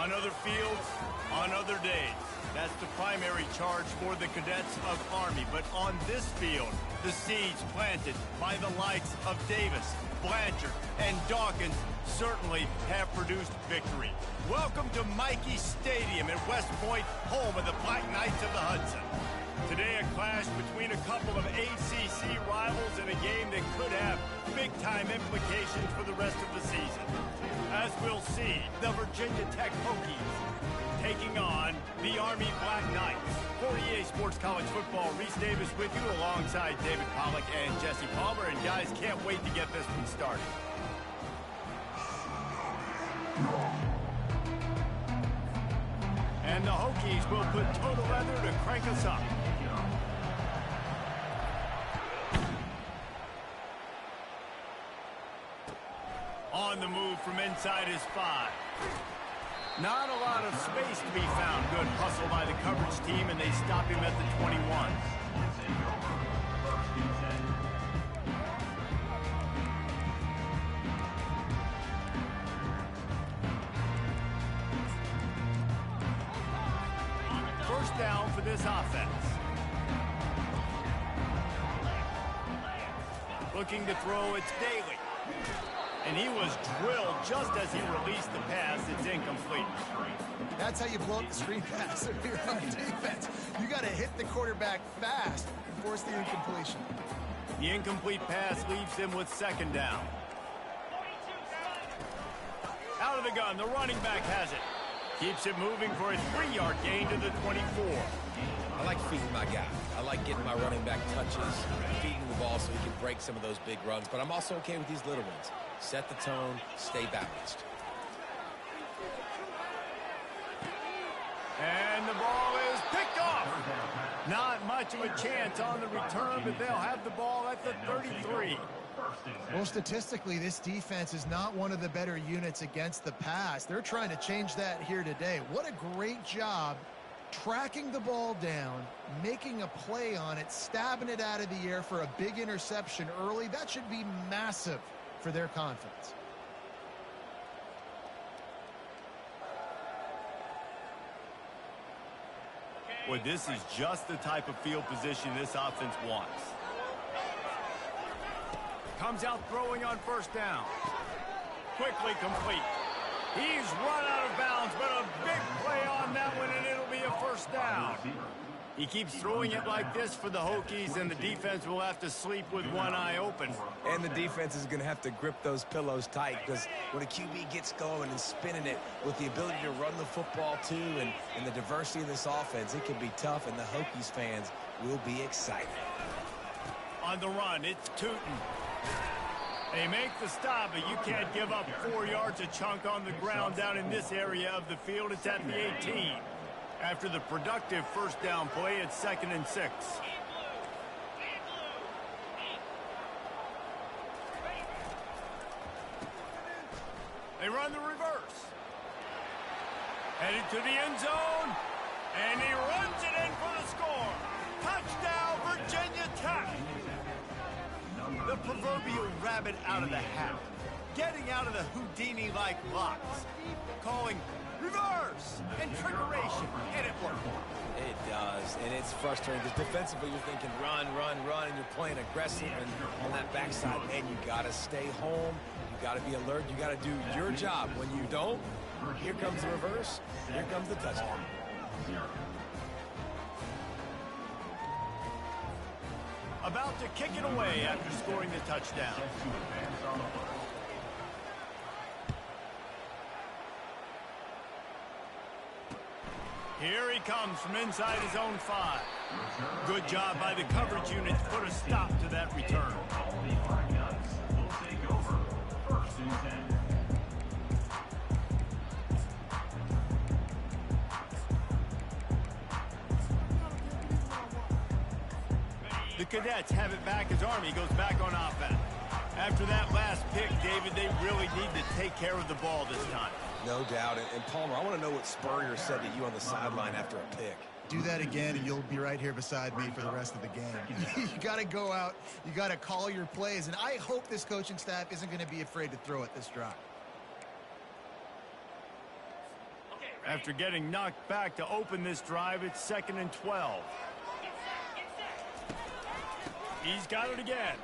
On other fields, on other days. That's the primary charge for the cadets of Army. But on this field, the seeds planted by the likes of Davis, Blanchard, and Dawkins certainly have produced victory. Welcome to Michie Stadium at West Point, home of the Black Knights of the Hudson. Today, a clash between a couple of ACC rivals in a game that could have big-time implications for the rest of the season. As we'll see, the Virginia Tech Hokies taking on the Army Black Knights. For EA Sports College Football, Reese Davis with you alongside David Pollack and Jesse Palmer. And guys, can't wait to get this one started. And the Hokies will put total leather to crank us up. On the move from inside his 5. Not a lot of space to be found. Good hustle by the coverage team, and they stop him at the 21. First down for this offense. Looking to throw, it's Daly. And he was drilled just as he released the pass. It's incomplete. That's how you blow up the screen pass if you're on defense. You got to hit the quarterback fast and force the incompletion. The incomplete pass leaves him with second down. Out of the gun, the running back has it. Keeps it moving for a 3-yard gain to the 24. I like feeding my guy. I like getting my running back touches, feeding the ball so he can break some of those big runs. But I'm also okay with these little ones. Set the tone, stay balanced. And the ball is picked off. Not much of a chance on the return, but they'll have the ball at the 33. Well, statistically, this defense is not one of the better units against the pass. They're trying to change that here today. What a great job tracking the ball down, making a play on it, stabbing it out of the air for a big interception early. That should be massive for their confidence. Well, this is just the type of field position this offense wants. Comes out throwing on first down. Quickly complete. He's run out of bounds, but a big play on that one, and it'll be a first down. He keeps throwing it like this for the Hokies, and the defense will have to sleep with one eye open. And the defense is going to have to grip those pillows tight, because when a QB gets going and spinning it with the ability to run the football too and the diversity of this offense, it can be tough, and the Hokies fans will be excited. On the run, it's Tootin. They make the stop, but you can't give up 4 yards a chunk on the ground down in this area of the field. It's at the 18. After the productive first down play, it's 2nd and 6. They run the reverse. Headed to the end zone, and he runs it in for the score. Touchdown, Virginia Tech. The proverbial rabbit out of the hat. Getting out of the Houdini-like box. Calling reverse and trickeration, and it worked. It does, and it's frustrating because defensively you're thinking run, run, run, and you're playing aggressive and on that backside, and you got to stay home. You got to be alert. You got to do your job. When you don't, here comes the reverse. Here comes the touchdown. About to kick it away after scoring the touchdown. Here he comes from inside his own 5. Good job by the coverage unit to put a stop to that return. The Cadets have it back as Army goes back on offense. After that last pick, David, they really need to take care of the ball this time. No doubt. And Palmer, I want to know what Spurrier said to you on the sideline after a pick. Do that again, and you'll be right here beside me for the rest of the game. You got to go out. You got to call your plays, and I hope this coaching staff isn't going to be afraid to throw it this drive. Okay, After getting knocked back to open this drive, it's 2nd and 12. He's got it again.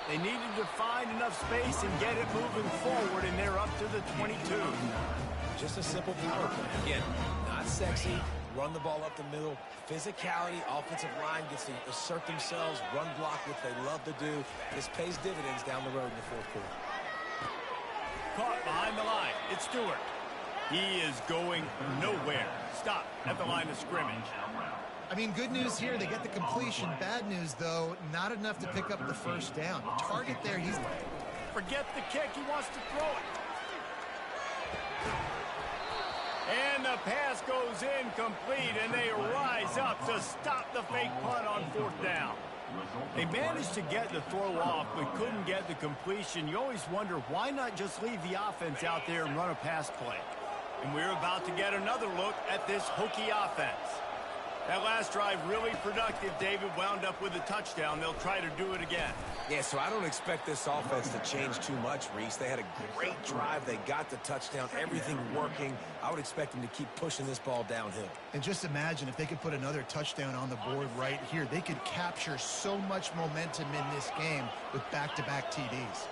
They needed to find enough space and get it moving forward, and they're up to the 22. Just a simple power play. Again, not sexy. Run the ball up the middle. Physicality, offensive line gets to assert themselves, run block, which they love to do. This pays dividends down the road in the fourth quarter. Caught behind the line. It's Stewart. He is going nowhere. Stop at the line of scrimmage. I mean, good news here, they get the completion. Bad news, though, not enough to pick up the first down. The target there, he's... Forget the kick. He wants to throw it. And the pass goes incomplete, and they rise up to stop the fake punt on 4th down. They managed to get the throw off, but couldn't get the completion. You always wonder, why not just leave the offense out there and run a pass play? And we're about to get another look at this Hokie offense. That last drive really productive. David wound up with a touchdown. They'll try to do it again. Yeah, so I don't expect this offense to change too much, Reese. They had a great drive. They got the touchdown, everything working. I would expect them to keep pushing this ball downhill. And just imagine if they could put another touchdown on the board right here. They could capture so much momentum in this game with back-to-back TDs.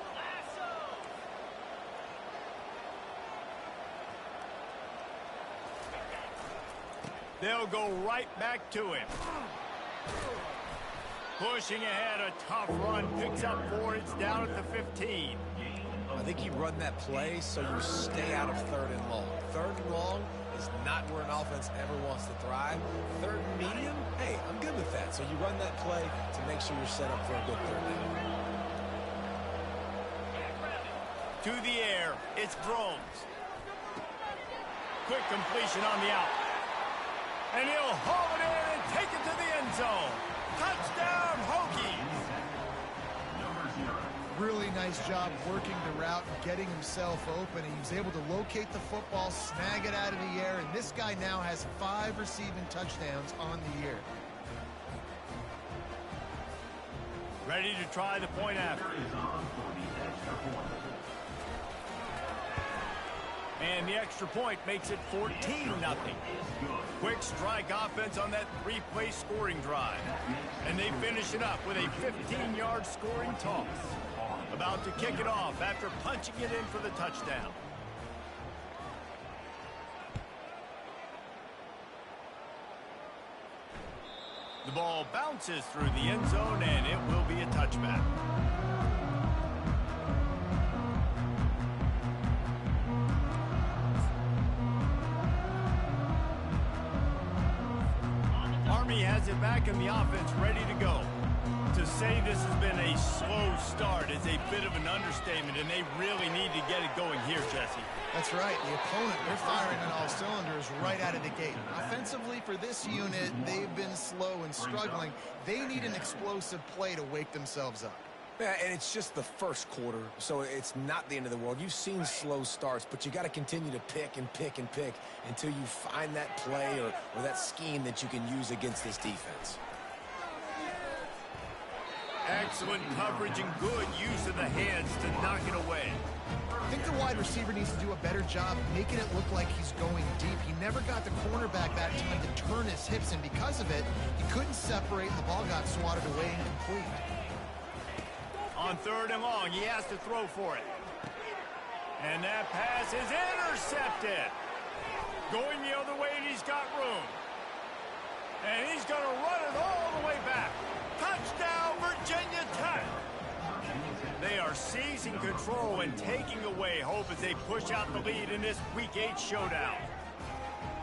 They'll go right back to him. Pushing ahead, a tough run, picks up 4, it's down at the 15. I think you run that play so you stay out of 3rd and long. 3rd and long is not where an offense ever wants to thrive. 3rd and medium, hey, I'm good with that. So you run that play to make sure you're set up for a good 3rd down. To the air, it's Groves. Quick completion on the out. And he'll haul it in and take it to the end zone. Touchdown, Hokies! Really nice job working the route and getting himself open. He was able to locate the football, snag it out of the air, and this guy now has 5 receiving touchdowns on the year. Ready to try the point after. And the extra point makes it 14-0. Quick strike offense on that 3-play scoring drive. And they finish it up with a 15-yard scoring toss. About to kick it off after punching it in for the touchdown. The ball bounces through the end zone, and it will be a touchback. Army has it back in the offense, ready to go. To say this has been a slow start is a bit of an understatement, and they really need to get it going here, Jesse. That's right. The opponent, they're firing on all cylinders right out of the gate. Offensively, for this unit, they've been slow and struggling. They need an explosive play to wake themselves up. Yeah, and it's just the first quarter, so it's not the end of the world. You've seen slow starts, but you got to continue to pick and pick and pick until you find that play or that scheme that you can use against this defense. Excellent coverage and good use of the hands to knock it away. I think the wide receiver needs to do a better job making it look like he's going deep. He never got the cornerback that time to turn his hips, and because of it, he couldn't separate, and the ball got swatted away incomplete. On 3rd and long, he has to throw for it. And that pass is intercepted. Going the other way, and he's got room. And he's going to run it all the way back. Touchdown, Virginia Tech. They are seizing control and taking away hope as they push out the lead in this Week 8 showdown.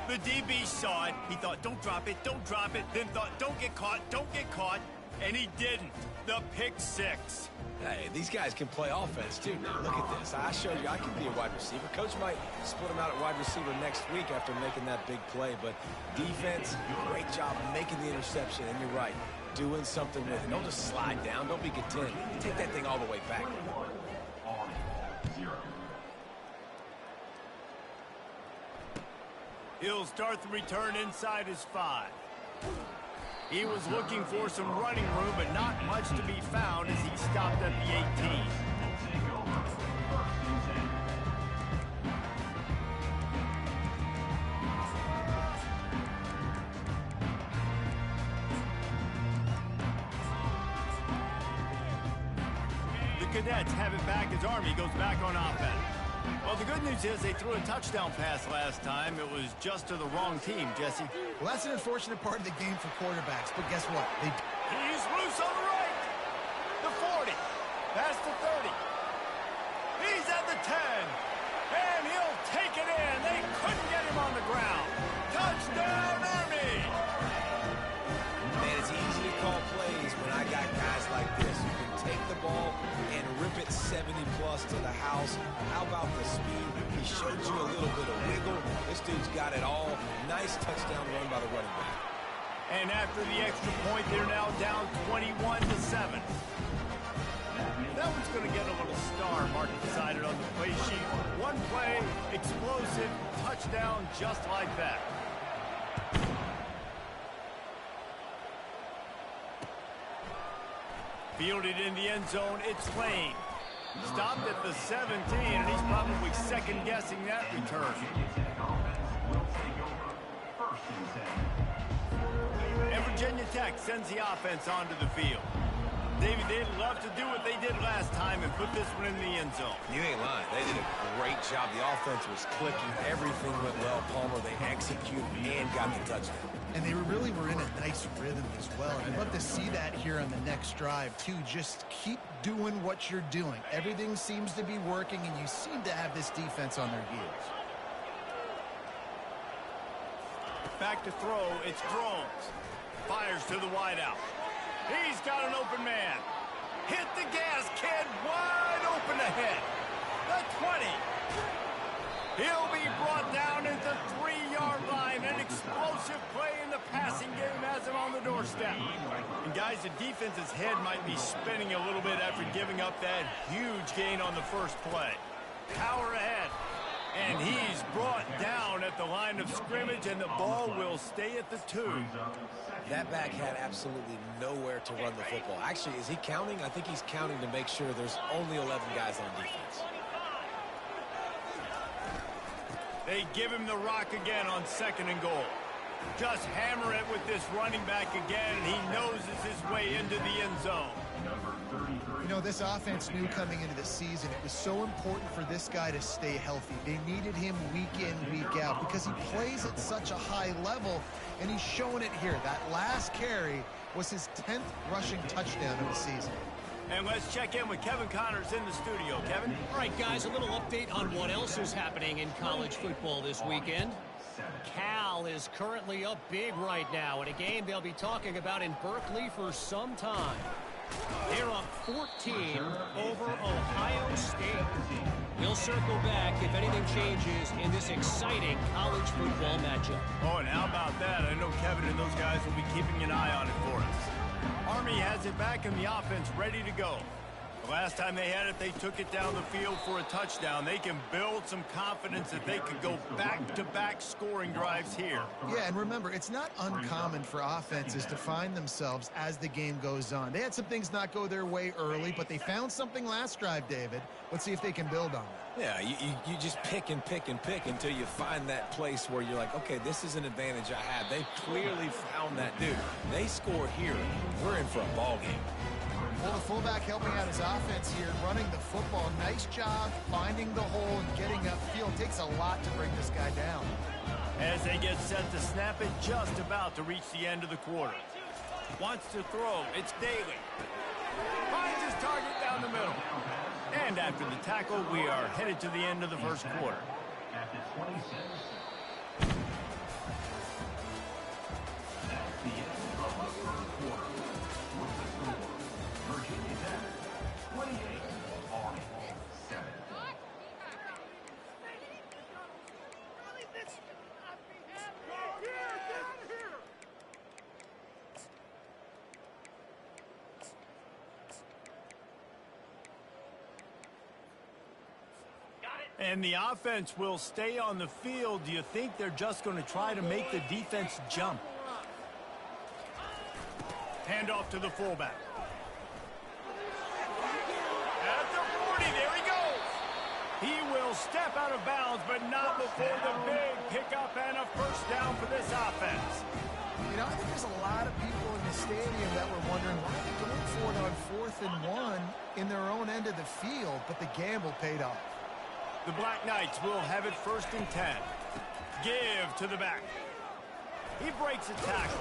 The DB saw it. He thought, don't drop it, then thought, don't get caught, and he didn't. The pick 6. Hey, these guys can play offense, too. Now, look at this. I showed you I can be a wide receiver. Coach might split him out at wide receiver next week after making that big play, but defense, great job making the interception, and you're right, doing something with it. Don't just slide down. Don't be content. Take that thing all the way back. He'll start the return inside his 5. He was looking for some running room, but not much to be found as he stopped at the 18. Cadets have it back as Army goes back on offense. Well, the good news is they threw a touchdown pass last time. It was just to the wrong team, Jesse. Well, that's an unfortunate part of the game for quarterbacks, but guess what? He's loose on the right. The 40. Past the 30. He's at the 10. And he'll take it in. They couldn't get him on the ground. Touchdown, Army! Man, it's easy to call plays when I got guys like this who can take the ball and rip it 70-plus to the house. How about the speed? He showed you a little bit of wiggle. This dude's got it all. Nice touchdown run by the running back. And after the extra point, they're now down 21-7. That one's going to get a little star mark decided on the play sheet. One play, explosive, touchdown just like that. Fielded in the end zone, it's Lane. Stopped at the 17, and he's probably second-guessing that return. And Virginia Tech sends the offense onto the field. David, they'd love to do what they did last time and put this one in the end zone. You ain't lying. They did a great job. The offense was clicking. Everything went well. Palmer, they executed and got the touchdown. And they really were in a nice rhythm as well. I'd love to see that here on the next drive, too. Just keep doing what you're doing. Everything seems to be working, and you seem to have this defense on their heels. Back to throw, it's Drones. Fires to the wideout. He's got an open man. Hit the gas, kid. Wide open ahead. The 20. He'll be brought down at the 3-yard line. An explosive play in the passing game has him on the doorstep. And guys, the defense's head might be spinning a little bit after giving up that huge gain on the first play. Power ahead. And he's brought down at the line of scrimmage, and the ball will stay at the 2. That back had absolutely nowhere to run the football. Actually, is he counting? I think he's counting to make sure there's only 11 guys on defense. They give him the rock again on 2nd and goal. Just hammer it with this running back again, and he noses his way into the end zone. You know, this offense knew coming into the season it was so important for this guy to stay healthy. They needed him week in, week out because he plays at such a high level, and he's showing it here. That last carry was his 10th rushing touchdown of the season. And let's check in with Kevin Connors in the studio. Kevin? All right, guys, a little update on what else is happening in college football this weekend. Cal is currently up big right now in a game they'll be talking about in Berkeley for some time. They're up 14 over Ohio State. We'll circle back if anything changes in this exciting college football matchup. Oh, and how about that? I know Kevin and those guys will be keeping an eye on it for us. Army has it back in the offense, ready to go. The last time they had it, they took it down the field for a touchdown. They can build some confidence that they could go back-to-back scoring drives here. Yeah, and remember, it's not uncommon for offenses to find themselves as the game goes on. They had some things not go their way early, but they found something last drive, David. Let's see if they can build on that. Yeah, you just pick and pick and pick until you find that place where you're like, okay, this is an advantage I have. They clearly found that dude. They score here. We're in for a ball game. Well, the fullback helping out his offense here, running the football. Nice job finding the hole and getting upfield. Takes a lot to bring this guy down. As they get set to snap it, just about to reach the end of the quarter. Wants to throw. It's Daly. Finds his target down the middle. And after the tackle, we are headed to the end of the first quarter. At the 26. That's the end of the first quarter. With the score, Virginia Tech 28, Army 7. And the offense will stay on the field. Do you think they're just going to try to make the defense jump? Hand off to the fullback. At the 40, there he goes. He will step out of bounds, but not before the big pickup and a first down for this offense. You know, I think there's a lot of people in the stadium that were wondering why are they going for it on 4th and 1 in their own end of the field, but the gamble paid off. The Black Knights will have it 1st and 10. Give to the back. He breaks a tackle.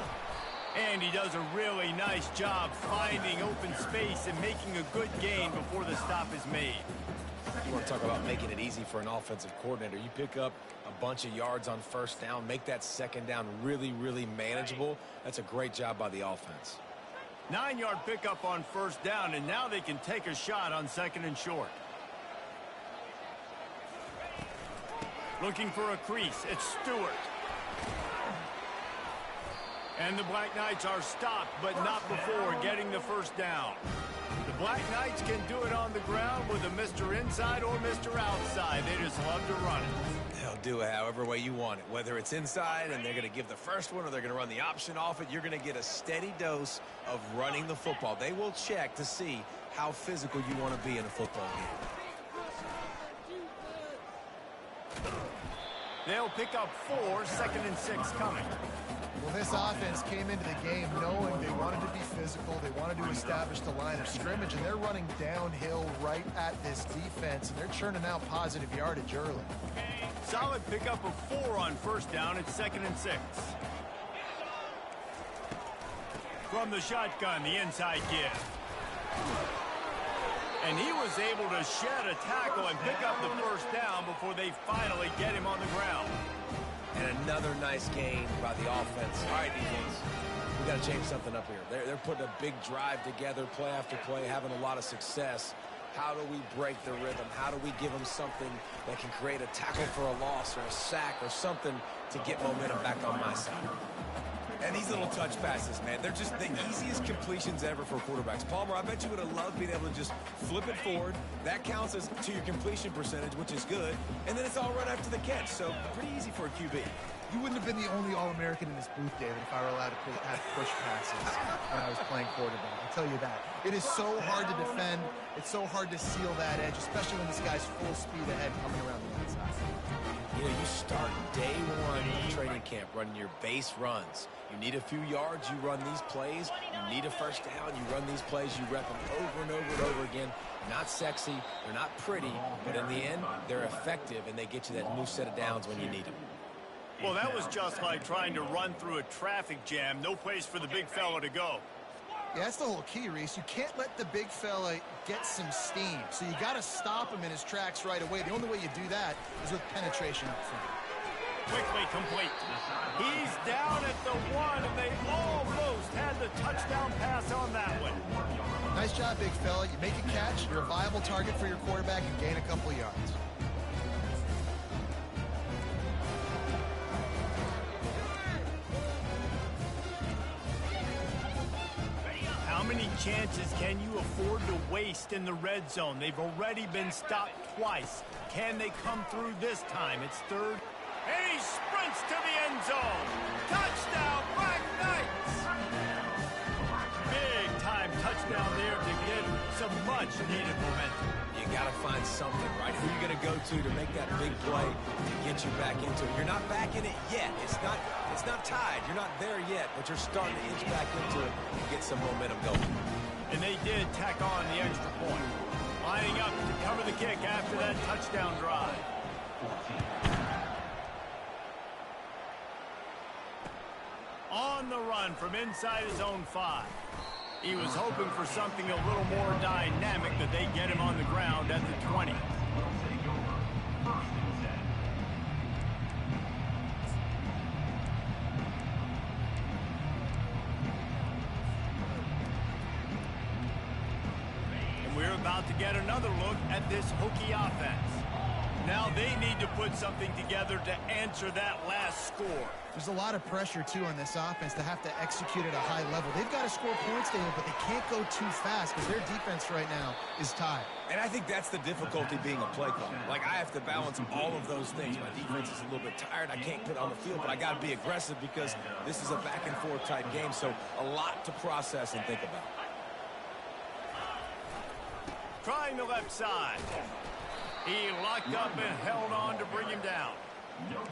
And he does a really nice job finding open space and making a good gain before the stop is made. You want to talk about making it easy for an offensive coordinator. You pick up a bunch of yards on 1st down, make that 2nd down really, really manageable. That's a great job by the offense. 9-yard pickup on 1st down, and now they can take a shot on 2nd and short. Looking for a crease. It's Stewart. And the Black Knights are stopped, but not before getting the 1st down. The Black Knights can do it on the ground with a Mr. Inside or Mr. Outside. They just love to run it. They'll do it however way you want it. Whether it's inside and they're going to give the first one or they're going to run the option off it, you're going to get a steady dose of running the football. They will check to see how physical you want to be in a football game. They'll pick up 4, 2nd and 6 coming. Well, this offense came into the game knowing they wanted to be physical, they wanted to establish the line of scrimmage, and they're running downhill right at this defense, and they're churning out positive yardage early. Solid pickup of 4 on 1st down. It's 2nd and 6. From the shotgun, the inside give. And he was able to shed a tackle and pick up the 1st down before they finally get him on the ground. And another nice gain by the offense. All right, defense, we got to change something up here. They're putting a big drive together, play after play, having a lot of success. How do we break the rhythm? How do we give them something that can create a tackle for a loss or a sack or something to get momentum back on my side? And these little touch passes, man, they're just the easiest completions ever for quarterbacks. Palmer, I bet you would have loved being able to just flip it forward. That counts as to your completion percentage, which is good. And then it's all right after the catch, so pretty easy for a QB. You wouldn't have been the only All-American in this booth, David, if I were allowed to have push passes when I was playing quarterback. I'll tell you that. It is so hard to defend. It's so hard to seal that edge, especially when this guy's full speed ahead coming around the inside. You know, you start day one of training camp running your base runs. You need a few yards, you run these plays. You need a 1st down, you run these plays. You rep them over and over and over again. They're not sexy, they're not pretty, but in the end, they're effective, and they get you that new set of downs when you need them. Well, that was just like trying to run through a traffic jam. No place for the big fella to go. Yeah, that's the whole key, Reese. You can't let the big fella get some steam. So you got to stop him in his tracks right away. The only way you do that is with penetration up front. Quickly complete. He's down at the 1, and they almost had the touchdown pass on that one. Nice job, big fella. You make a catch, you're a viable target for your quarterback, and gain a couple of yards. How many chances can you afford to waste in the red zone? They've already been stopped twice. Can they come through this time? It's 3rd. And he sprints to the end zone. Touchdown, Black Knights! Big time touchdown there to get some much needed momentum. You got to find something, right? Who are you going to go to make that big play to get you back into it? You're not back in it yet. It's not tied. You're not there yet, but you're starting to inch back into it and get some momentum going. And they did tack on the extra point. Lining up to cover the kick after that touchdown drive. On the run from inside his own 5. He was hoping for something a little more dynamic, but they get him on the ground at the 20. And we're about to get another look at this Hokie offense. Now they need to put something together to answer that last score. There's a lot of pressure, too, on this offense to have to execute at a high level. They've got to score points, David, but they can't go too fast because their defense right now is tied. And I think that's the difficulty being a play caller. Like, I have to balance all of those things. My defense is a little bit tired. I can't put it on the field, but I got to be aggressive because this is a back-and-forth type game, so a lot to process and think about. Trying the left side. He locked up and held on to bring him down.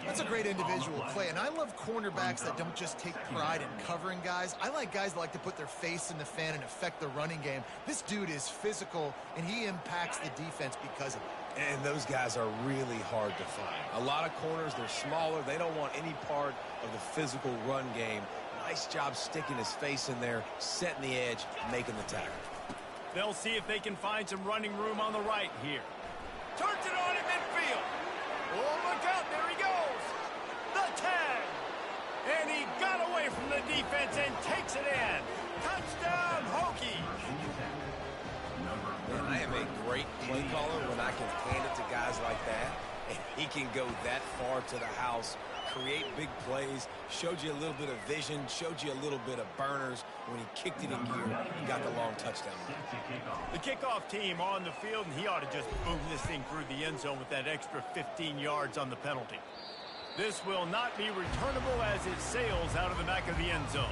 That's a great individual play, and I love cornerbacks that don't just take pride in covering guys. I like guys that like to put their face in the fan and affect the running game. This dude is physical, and he impacts the defense because of it. And those guys are really hard to find. A lot of corners, they're smaller. They don't want any part of the physical run game. Nice job sticking his face in there, setting the edge, making the tackle. They'll see if they can find some running room on the right here. Turns it on in midfield. Oh, look out, there he goes. The tag. And he got away from the defense and takes it in. Touchdown, Hokies. Man, I am a great play caller when I can hand it to guys like that. And he can go that far to the house, create big plays, showed you a little bit of vision, showed you a little bit of burners. When he kicked it in gear, he got the long touchdown. The kickoff team on the field, and he ought to just boom this thing through the end zone with that extra 15 yards on the penalty. This will not be returnable as it sails out of the back of the end zone.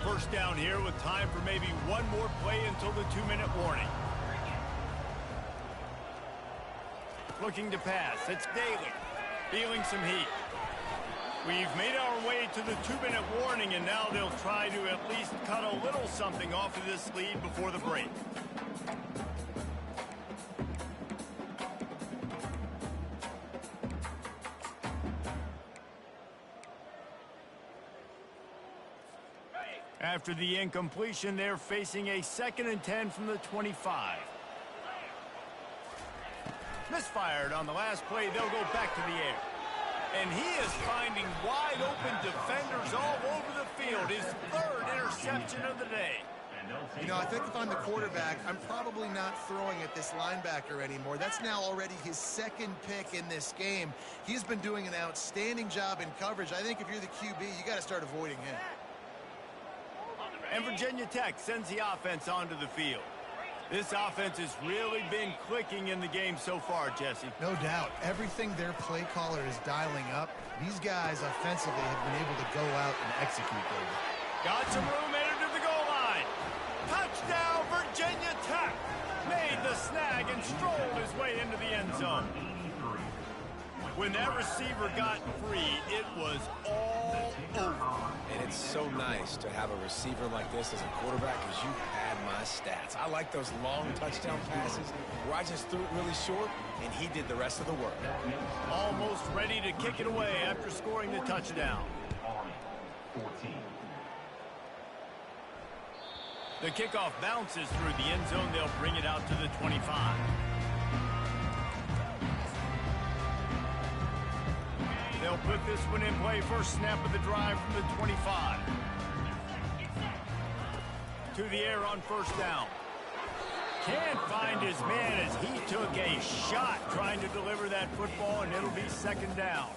First down here with time for maybe one more play until the 2-minute warning. Looking to pass. It's Daly. Feeling some heat. We've made our way to the 2-minute warning, and now they'll try to at least cut a little something off of this lead before the break. After the incompletion, they're facing a 2nd and 10 from the 25. Misfired on the last play. They'll go back to the air. And he is finding wide open defenders all over the field. His 3rd interception of the day. You know, I think if I'm the quarterback, I'm probably not throwing at this linebacker anymore. That's now already his 2nd pick in this game. He's been doing an outstanding job in coverage. I think if you're the QB, you got to start avoiding him. And Virginia Tech sends the offense onto the field. This offense has really been clicking in the game so far, Jesse. No doubt. Everything their play caller is dialing up, these guys offensively have been able to go out and execute them. Got some room headed to the goal line. Touchdown, Virginia Tech. Made the snag and strolled his way into the end zone. When that receiver got free, it was all over. And it's so nice to have a receiver like this as a quarterback because you had my stats. I like those long touchdown passes where I just threw it really short and he did the rest of the work. Almost ready to kick it away after scoring the touchdown. The kickoff bounces through the end zone. They'll bring it out to the 25. They'll put this one in play. First snap of the drive from the 25. To the air on first down. Can't find his man as he took a shot trying to deliver that football, and it'll be 2nd down.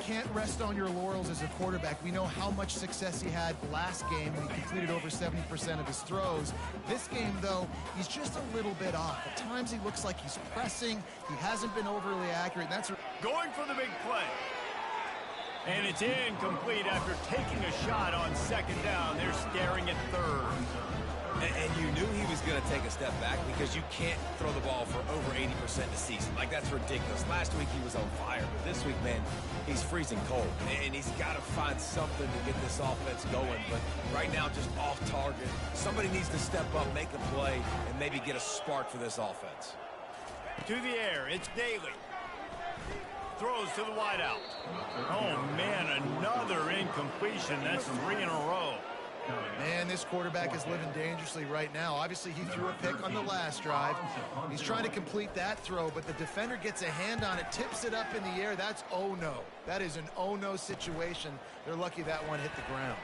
Can't rest on your laurels as a quarterback. We know how much success he had last game when he completed over 70% of his throws. This game, though, he's just a little bit off. At times he looks like he's pressing. He hasn't been overly accurate. And that's going for the big play. And it's incomplete after taking a shot on 2nd down. They're staring at 3rd. And you knew he was going to take a step back because you can't throw the ball for over 80% a season. Like, that's ridiculous. Last week he was on fire, but this week, man, he's freezing cold. And he's got to find something to get this offense going. But right now, just off target. Somebody needs to step up, make a play, and maybe get a spark for this offense. To the air, it's Daly. Throws to the wideout. Oh, man, another incompletion. That's 3 in a row. Man, this quarterback is living dangerously right now. Obviously, he threw a pick on the last drive. He's trying to complete that throw, but the defender gets a hand on it, tips it up in the air. That's oh-no. That is an oh-no situation. They're lucky that one hit the ground.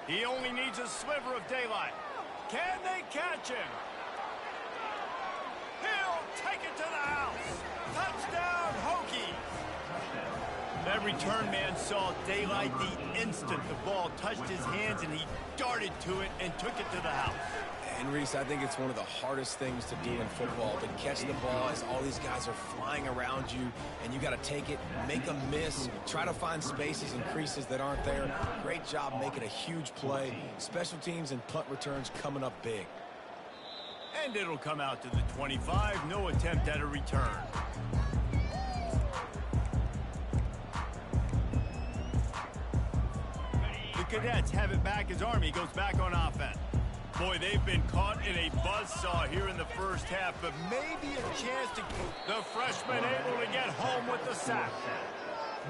He only needs a sliver of daylight. Can they catch him? He'll take it to the house. Touchdown, Hokies. That return man saw daylight the instant the ball touched his hands, and he darted to it and took it to the house. And, Reese, I think it's one of the hardest things to do in football, to catch the ball as all these guys are flying around you, and you got to take it, make them miss, try to find spaces and creases that aren't there. Great job making a huge play. Special teams and punt returns coming up big. And it'll come out to the 25. No attempt at a return. The Cadets have it back as Army goes back on offense. Boy, they've been caught in a buzzsaw here in the first half, but maybe a chance to... The freshman able to get home with the sack.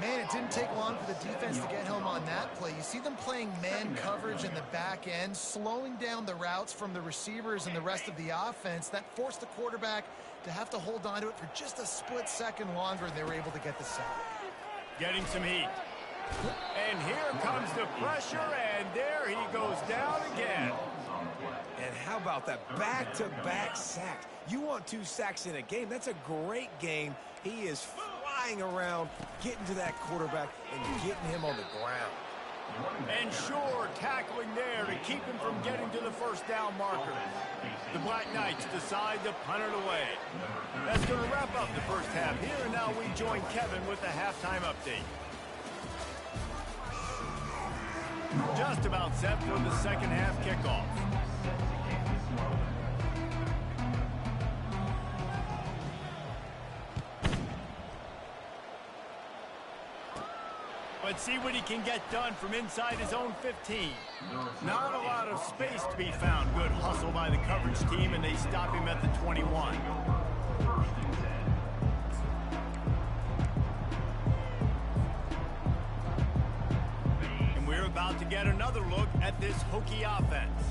Man, it didn't take long for the defense to get home on that play. You see them playing man coverage in the back end, slowing down the routes from the receivers and the rest of the offense. That forced the quarterback to have to hold on to it for just a split second longer, and they were able to get the sack. Getting some heat. And here comes the pressure, and there he goes down again. And how about that back-to-back sack? You want 2 sacks in a game. That's a great game. He is flying around, getting to that quarterback and getting him on the ground. And sure, tackling there to keep him from getting to the first down marker. The Black Knights decide to punt it away. That's going to wrap up the first half here, and now we join Kevin with the halftime update. Just about set for the second half kickoff. Let's see what he can get done from inside his own 15. Not a lot of space to be found. Good hustle by the coverage team, and they stop him at the 21. And we're about to get another look at this Hokie offense.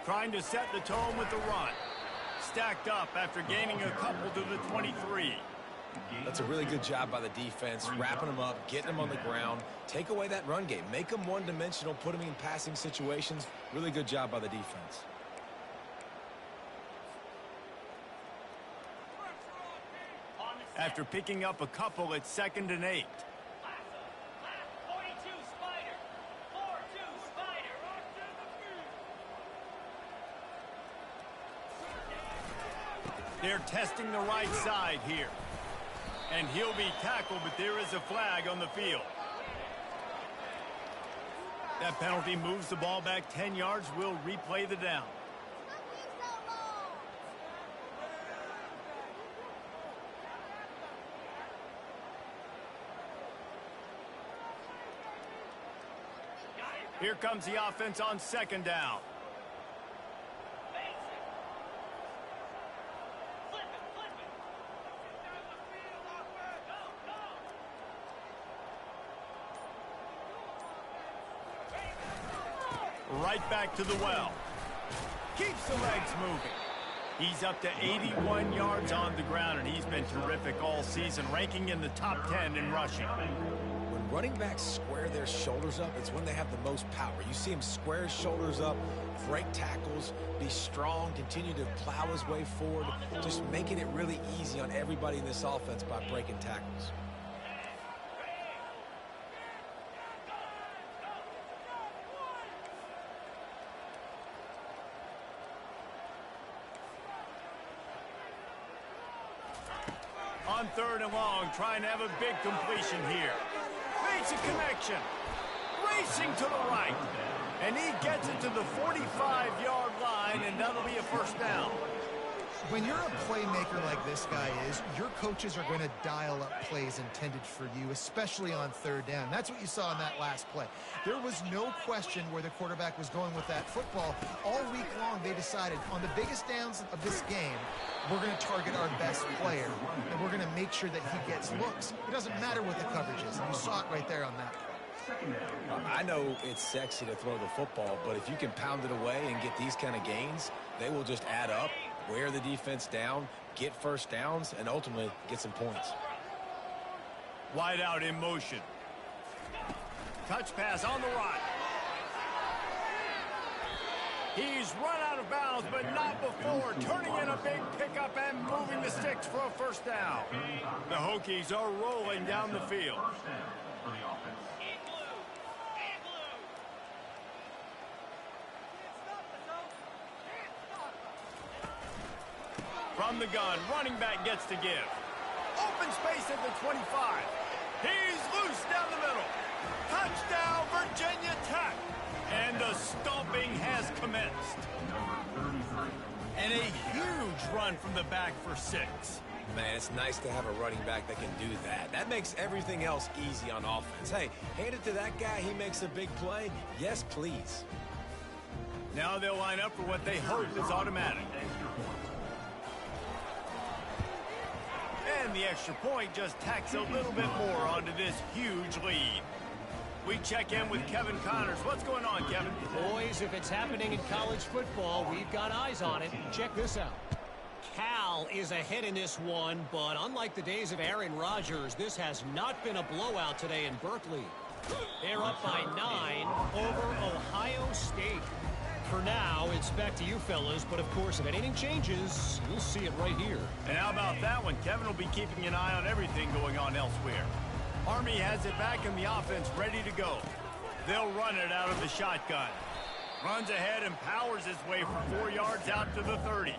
Trying to set the tone with the run. Stacked up after gaining a couple to the 23. That's a really good job by the defense, wrapping them up, getting them on the ground. Take away that run game. Make them one-dimensional, put them in passing situations. Really good job by the defense. After picking up a couple, it's 2nd and 8. They're testing the right side here. And he'll be tackled, but there is a flag on the field. That penalty moves the ball back 10 yards. We'll replay the down. Here comes the offense on 2nd down. Right back to the well. Keeps the legs moving. He's up to 81 yards on the ground, and he's been terrific all season, ranking in the top 10 in rushing. When running backs square their shoulders up, it's when they have the most power. You see him square his shoulders up, break tackles, be strong, continue to plow his way forward, just making it really easy on everybody in this offense by breaking tackles. On 3rd and long, trying to have a big completion here. Makes a connection. Racing to the right. And he gets it to the 45-yard line, and that'll be a first down. When you're a playmaker like this guy is, your coaches are going to dial up plays intended for you, especially on 3rd down. That's what you saw in that last play. There was no question where the quarterback was going with that football. All week long, they decided on the biggest downs of this game, we're going to target our best player, and we're going to make sure that he gets looks. It doesn't matter what the coverage is. You saw it right there on that play. I know it's sexy to throw the football, but if you can pound it away and get these kind of gains, they will just add up, wear the defense down, get first downs, and ultimately get some points. Wide out in motion. Touch pass on the right. He's run out of bounds, but not before. Turning in a big pickup and moving the sticks for a first down. The Hokies are rolling down the field. From the gun, running back gets to give. Open space at the 25. He's loose down the middle. Touchdown, Virginia Tech. And the stomping has commenced. And a huge run from the back for 6. Man, it's nice to have a running back that can do that. That makes everything else easy on offense. Hey, hand it to that guy. He makes a big play. Yes, please. Now they'll line up for what they hope is automatic. And the extra point just tacks a little bit more onto this huge lead. We check in with Kevin Connors. What's going on, Kevin? Boys, if it's happening in college football, we've got eyes on it. Check this out. Cal is ahead in this one, but unlike the days of Aaron Rodgers, this has not been a blowout today in Berkeley. They're up by 9 over Ohio State. For now, it's back to you fellas, but of course, if anything changes, you'll see it right here. And how about that one? Kevin will be keeping an eye on everything going on elsewhere. Army has it back in the offense, ready to go. They'll run it out of the shotgun. Runs ahead and powers his way for 4 yards out to the 30.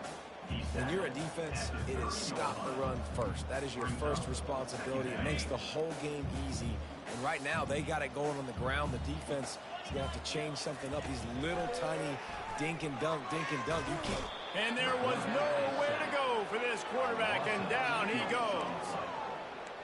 When you're a defense, it is stop the run first. That is your first responsibility. It makes the whole game easy. And right now, they got it going on the ground. The defense is going to have to change something up. These little tiny dink and dunk. You keep... And there was nowhere to go for this quarterback, and down he goes.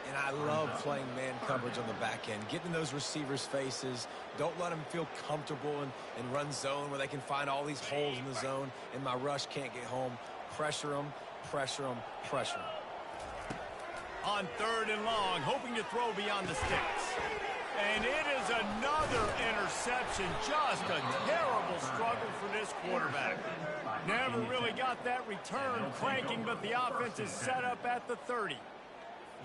And I love playing man coverage on the back end, getting in those receivers' faces. Don't let them feel comfortable and run zone where they can find all these holes in the zone, and my rush can't get home. Pressure them, pressure them, pressure them. On 3rd and long, hoping to throw beyond the sticks. And it is another interception. Just a terrible struggle for this quarterback. Never really got that return cranking, but the offense is set up at the 30.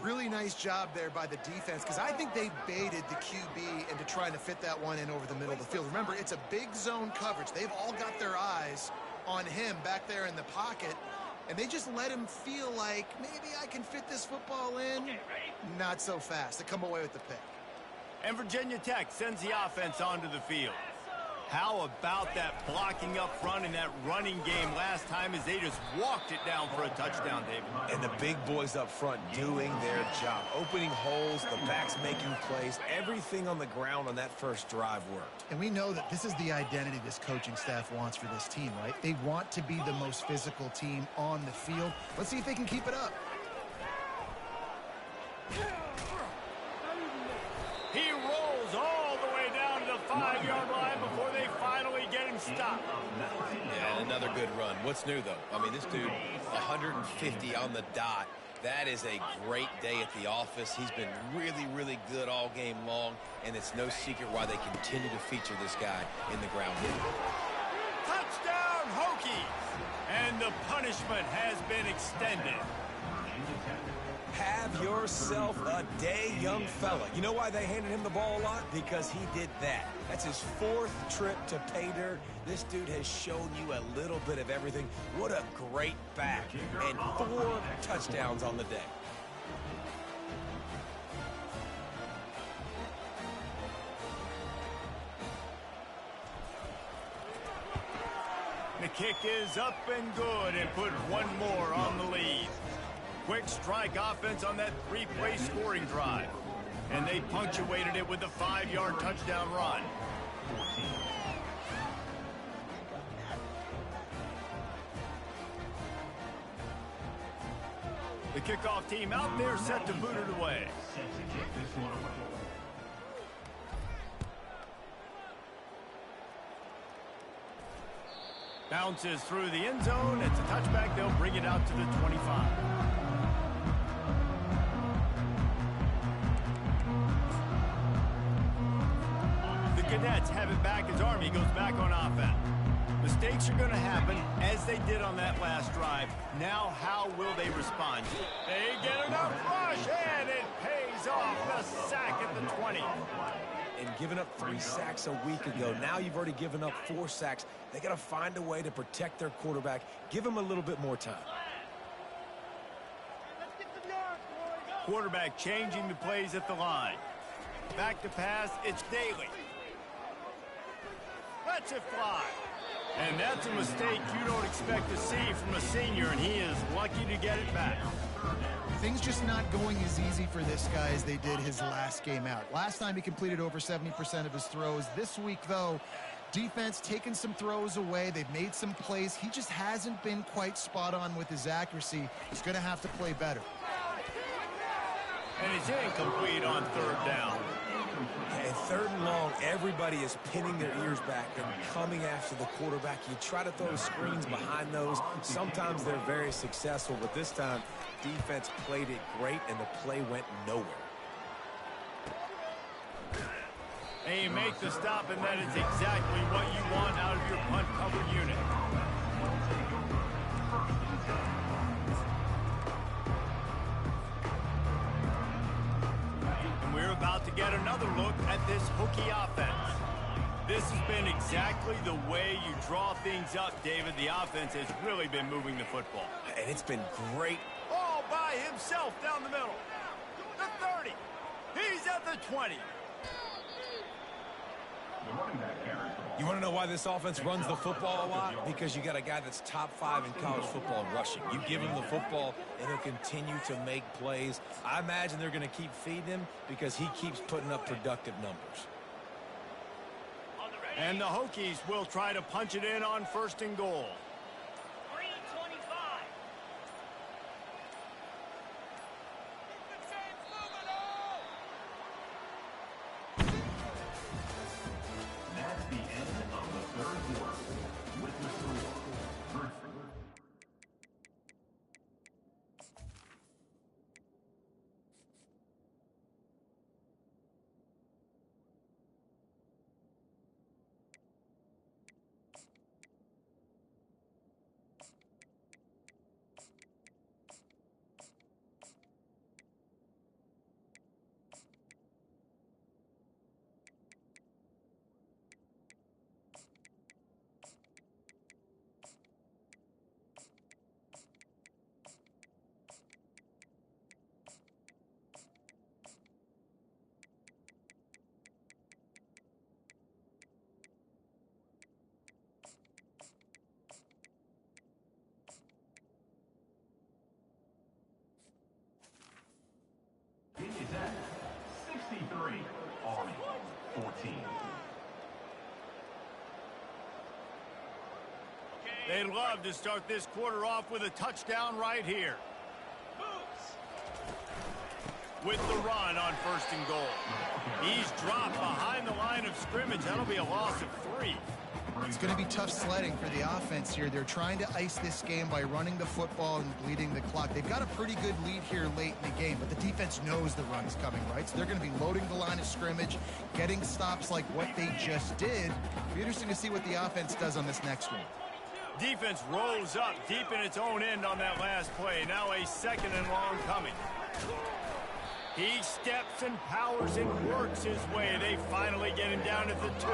Really nice job there by the defense, because I think they baited the QB into trying to fit that one in over the middle of the field. Remember, it's a big zone coverage. They've all got their eyes on him back there in the pocket, and they just let him feel like, maybe I can fit this football in. Not so fast. They come away with the pick. And Virginia Tech sends the offense onto the field. How about that blocking up front in that running game last time as they just walked it down for a touchdown, David? And the big boys up front doing their job. Opening holes, the backs making plays. Everything on the ground on that first drive worked. And we know that this is the identity this coaching staff wants for this team, right? They want to be the most physical team on the field. Let's see if they can keep it up. He rolls all the way down to the 5-yard line before they finally get him stopped. Yeah, another good run. What's new, though? I mean, this dude, 150 on the dot. That is a great day at the office. He's been really, really good all game long, and it's no secret why they continue to feature this guy in the ground game. Touchdown, Hokies! And the punishment has been extended. Have yourself a day, young fella. You know why they handed him the ball a lot? Because he did that. That's his 4th trip to pay dirt. This dude has shown you a little bit of everything. What a great back. And 4 touchdowns on the day. The kick is up and good and put one more on the lead. Quick strike offense on that 3-play scoring drive. And they punctuated it with a 5-yard touchdown run. The kickoff team out there set to boot it away. Bounces through the end zone. It's a touchback. They'll bring it out to the 25. Cadets have it back as Army goes back on offense. Mistakes are going to happen as they did on that last drive. Now how will they respond? They get enough rush and it pays off. The sack at the 20. And giving up 3 sacks a week ago. Now you've already given up 4 sacks. They got to find a way to protect their quarterback. Give him a little bit more time. Quarterback changing the plays at the line. Back to pass, it's Daly. Lets it fly. And that's a mistake you don't expect to see from a senior, and he is lucky to get it back. Things just not going as easy for this guy as they did his last game out. Last time he completed over 70% of his throws. This week, though, defense taking some throws away. They've made some plays. He just hasn't been quite spot on with his accuracy. He's going to have to play better. And he's incomplete on third down. And third and long, everybody is pinning their ears back and coming after the quarterback. You try to throw screens behind those. Sometimes they're very successful, but this time, defense played it great, and the play went nowhere. And you make the stop, and that is exactly what you want out of your punt cover unit. And we're about to get another look at this Hokie offense. This has been exactly the way you draw things up, David. The offense has really been moving the football. And it's been great. All by himself down the middle. The 30. He's at the 20. You want to know why this offense runs the football a lot? Because you got a guy that's top 5 in college football in rushing. You give him the football, and he'll continue to make plays. I imagine they're going to keep feeding him because he keeps putting up productive numbers. And the Hokies will try to punch it in on 1st and goal. Is at 63, Army 14. They'd love to start this quarter off with a touchdown right here. With the run on 1st and goal. He's dropped behind the line of scrimmage. That'll be a loss of 3. It's going to be tough sledding for the offense here. They're trying to ice this game by running the football and bleeding the clock. They've got a pretty good lead here late in the game, but the defense knows the run's coming, right? So they're going to be loading the line of scrimmage, getting stops like what they just did. It'll be interesting to see what the offense does on this next one. Defense rolls up deep in its own end on that last play. Now a 2nd and long coming. He steps and powers and works his way. They finally get him down at the 2.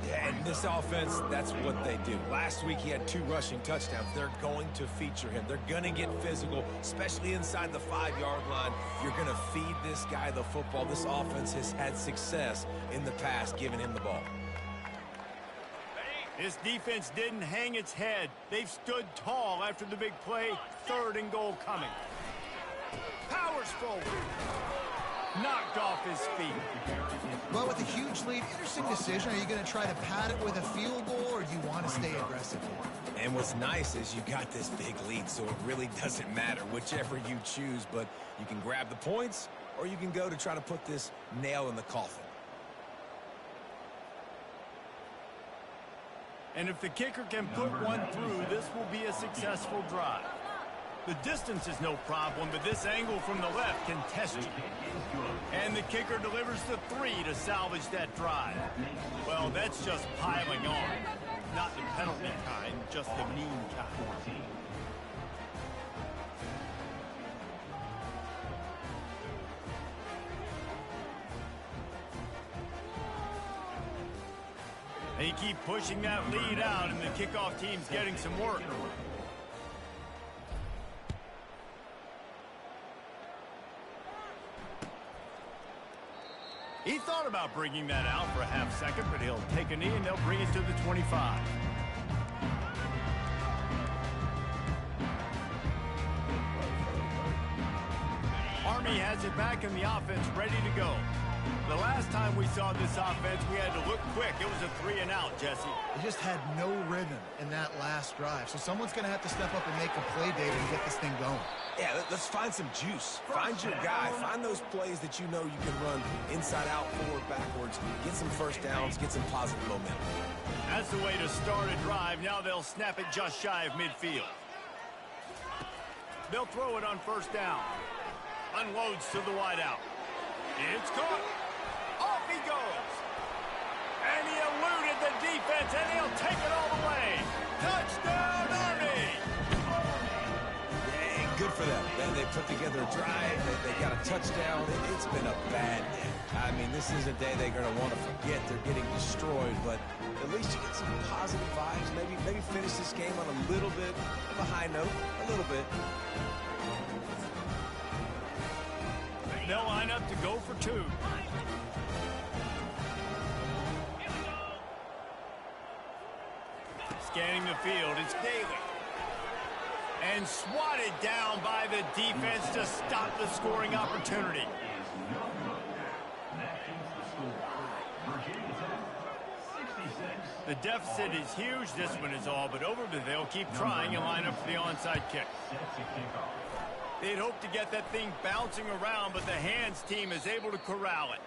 Yeah, and this offense, that's what they do. Last week, he had 2 rushing touchdowns. They're going to feature him. They're going to get physical, especially inside the 5-yard line. You're going to feed this guy the football. This offense has had success in the past giving him the ball. This defense didn't hang its head. They've stood tall after the big play. 3rd and goal coming. Powers forward. Knocked off his feet. Well, with a huge lead, interesting decision. Are you going to try to pad it with a field goal, or do you want to stay aggressive? And what's nice is you got this big lead, so it really doesn't matter whichever you choose, but you can grab the points, or you can go to try to put this nail in the coffin. And if the kicker can put one through, this will be a successful drive. The distance is no problem, but this angle from the left can test you. And the kicker delivers the 3 to salvage that drive. Well, that's just piling on. Not the penalty kind, just the mean kind. They keep pushing that lead out, and the kickoff team's getting some work. He thought about bringing that out for a half second, but he'll take a knee and they'll bring it to the 25. Army has it back and the offense ready to go. The last time we saw this offense, we had to look quick. It was a 3-and-out, Jesse. They just had no rhythm in that last drive. So someone's going to have to step up and make a play, David, and get this thing going. Yeah, let's find some juice. Find your guy. Find those plays that you know you can run inside out, forward, backwards. Get some first downs. Get some positive momentum. That's the way to start a drive. Now they'll snap it just shy of midfield. They'll throw it on first down. Unloads to the wideout. It's caught. Off he goes. And he eluded the defense, and he'll take it all the way. Touchdown, Army! Yeah, good for them. They put together a drive. They got a touchdown. It's been a bad day. I mean, this is a day they're going to want to forget. They're getting destroyed, but at least you get some positive vibes. Maybe finish this game on a little bit of a high note. A little bit. They'll line up to go for two. Scanning the field, it's Daly. And swatted down by the defense to stop the scoring opportunity. The deficit is huge. This one is all but over, but they'll keep trying and line up for the onside kick. They'd hope to get that thing bouncing around, but the hands team is able to corral it.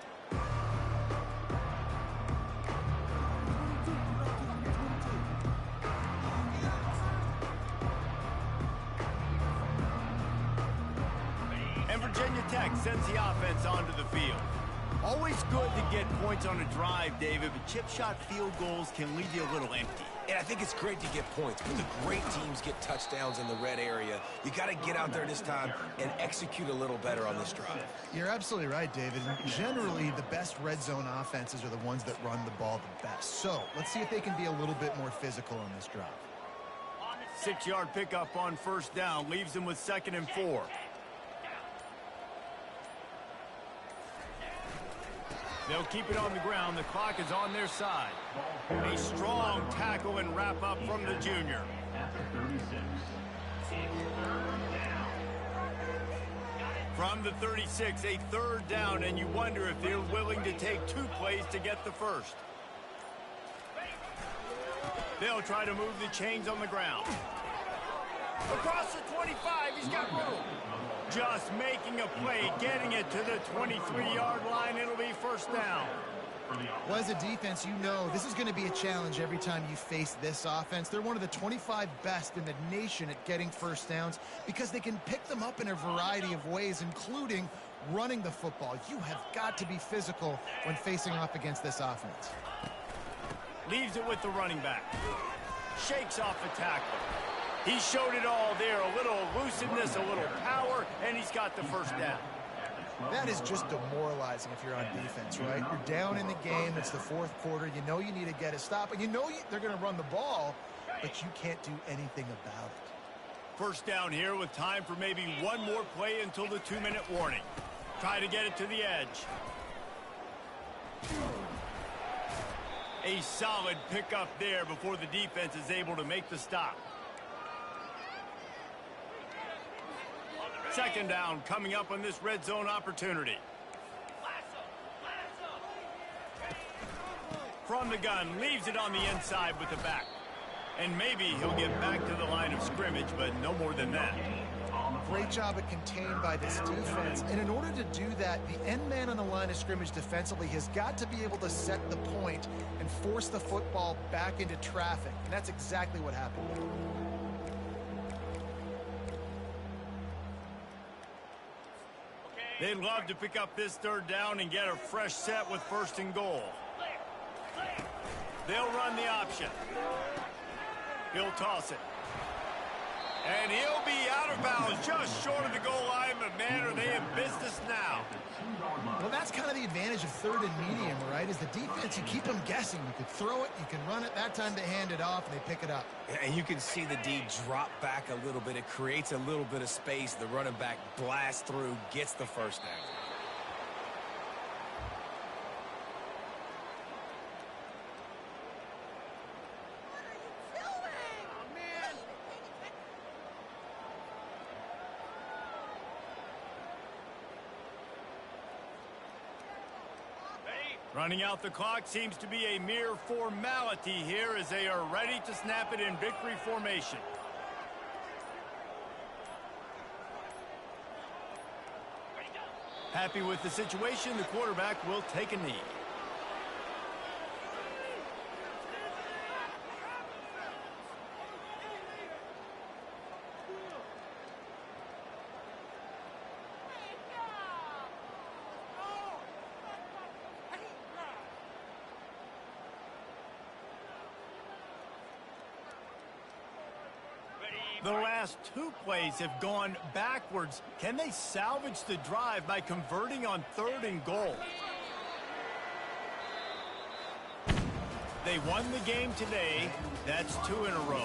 And Virginia Tech sends the offense onto the field. Always good to get points on a drive, David, but chip shot field goals can leave you a little empty. And I think it's great to get points. When the great teams get touchdowns in the red area, you got to get out there this time and execute a little better on this drive. You're absolutely right, David. Generally, the best red zone offenses are the ones that run the ball the best. So let's see if they can be a little bit more physical on this drive. 6-yard pickup on first down leaves them with 2nd and 4. They'll keep it on the ground. The clock is on their side. A strong tackle and wrap up from the junior. From the 36, a 3rd down, and you wonder if they're willing to take 2 plays to get the first. They'll try to move the chains on the ground. Across the 25, he's got room. Just making a play, getting it to the 23-yard line. It'll be first down. Well, as a defense, you know this is going to be a challenge every time you face this offense. They're one of the 25 best in the nation at getting first downs because they can pick them up in a variety of ways, including running the football. You have got to be physical when facing off against this offense. Leaves it with the running back. Shakes off the tackle. He showed it all there, a little elusiveness, a little power, and he's got the first down. That is just demoralizing if you're on defense, right? You're down in the game. It's the 4th quarter. You know you need to get a stop, and you know they're going to run the ball, but you can't do anything about it. First down here with time for maybe one more play until the 2-minute warning. Try to get it to the edge. A solid pickup there before the defense is able to make the stop. 2nd down coming up on this red zone opportunity. From the gun, leaves it on the inside with the back. And maybe he'll get back to the line of scrimmage, but no more than that. Great job at contained by this defense. And in order to do that, the end man on the line of scrimmage defensively has got to be able to set the point and force the football back into traffic. And that's exactly what happened. They'd love to pick up this 3rd down and get a fresh set with 1st and goal. They'll run the option. He'll toss it. And he'll be out of bounds just short of the goal line, but man, are they in business now. Well, that's kind of the advantage of 3rd and medium, right? Is the defense, you keep them guessing. You can throw it, you can run it. That time they hand it off and they pick it up. And you can see the D drop back a little bit. It creates a little bit of space. The running back blasts through, gets the first down. Running out the clock seems to be a mere formality here as they are ready to snap it in victory formation. Happy with the situation, the quarterback will take a knee. The last two plays have gone backwards. Can they salvage the drive by converting on 3rd and goal? They won the game today. That's 2 in a row.